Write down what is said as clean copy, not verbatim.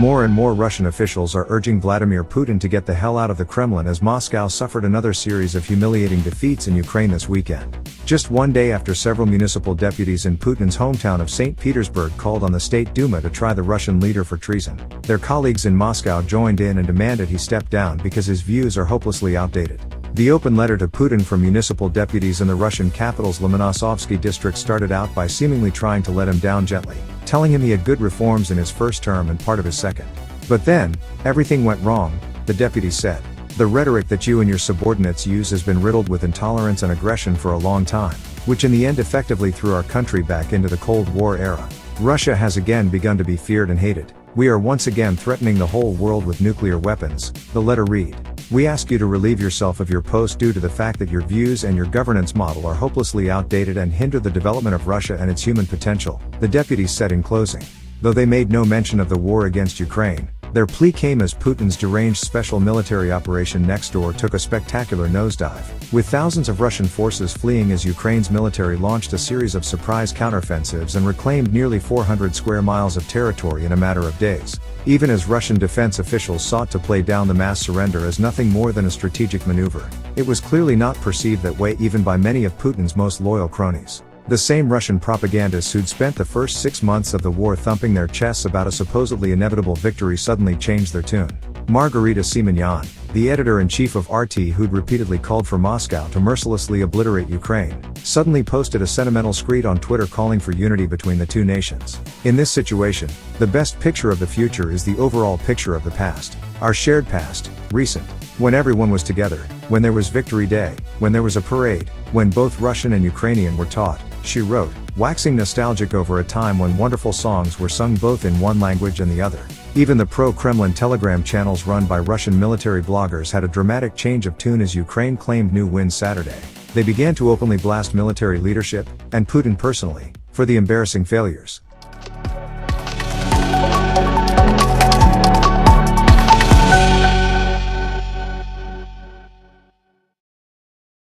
More and more Russian officials are urging Vladimir Putin to get the hell out of the Kremlin as Moscow suffered another series of humiliating defeats in Ukraine this weekend. Just one day after several municipal deputies in Putin's hometown of St. Petersburg called on the State Duma to try the Russian leader for treason, their colleagues in Moscow joined in and demanded he step down because his views are hopelessly outdated. The open letter to Putin from municipal deputies in the Russian capital's Lomonosovsky district started out by seemingly trying to let him down gently, telling him he had good reforms in his first term and part of his second. But then, everything went wrong, the deputies said. The rhetoric that you and your subordinates use has been riddled with intolerance and aggression for a long time, which in the end effectively threw our country back into the Cold War era. Russia has again begun to be feared and hated. We are once again threatening the whole world with nuclear weapons, the letter read. We ask you to relieve yourself of your post due to the fact that your views and your governance model are hopelessly outdated and hinder the development of Russia and its human potential, the deputies said in closing. Though they made no mention of the war against Ukraine, their plea came as Putin's deranged special military operation next door took a spectacular nosedive, with thousands of Russian forces fleeing as Ukraine's military launched a series of surprise counteroffensives and reclaimed nearly 400 square miles of territory in a matter of days. Even as Russian defense officials sought to play down the mass surrender as nothing more than a strategic maneuver, it was clearly not perceived that way even by many of Putin's most loyal cronies. The same Russian propagandists who'd spent the first 6 months of the war thumping their chests about a supposedly inevitable victory suddenly changed their tune. Margarita Simonyan, the editor-in-chief of RT who'd repeatedly called for Moscow to mercilessly obliterate Ukraine, suddenly posted a sentimental screed on Twitter calling for unity between the two nations. In this situation, the best picture of the future is the overall picture of the past. Our shared past, recent. When everyone was together, when there was Victory Day, when there was a parade, when both Russian and Ukrainian were taught, she wrote, waxing nostalgic over a time when wonderful songs were sung both in one language and the other. Even the pro-Kremlin Telegram channels run by Russian military bloggers had a dramatic change of tune as Ukraine claimed new wins Saturday. They began to openly blast military leadership, and Putin personally, for the embarrassing failures.